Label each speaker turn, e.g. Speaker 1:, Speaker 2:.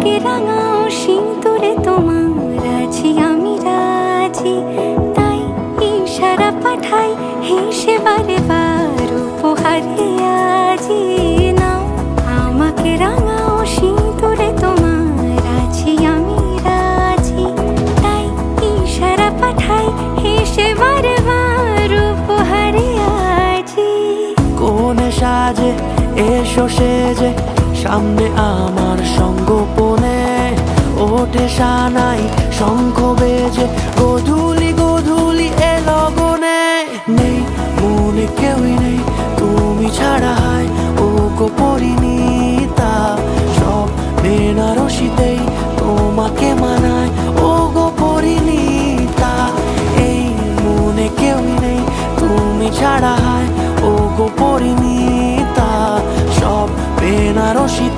Speaker 1: আমাকে রাঙাও সিঁদুরে তোমার আছি আমি রাজি, তাই ইশারা পাঠাই হেসে বারে বার উপহারে আজি। নাও আমাকে রাঙাও সিঁদুরে তোমার আছি আমি রাজি, তাই ইশারা পাঠাই হেসে বারে বার উপহারে আজি।
Speaker 2: কোনে সাজে এসো সেজে সামনে আমার সঙ্গোপনে, ওঠে সানাই শঙ্খ বেজে গধূলি গধূলি এ লগনে। নেই মনে কেউই নেই তুমি ছাড়া, হায় ও গো পরিণীতা, সব বেনারসিতেই তোমাকে মানায় ও গো পরিণীতা। এই মনে কেউই নেই তুমি ছাড়া, হায় ও গো পরিণীতা, সব বেনারসিতে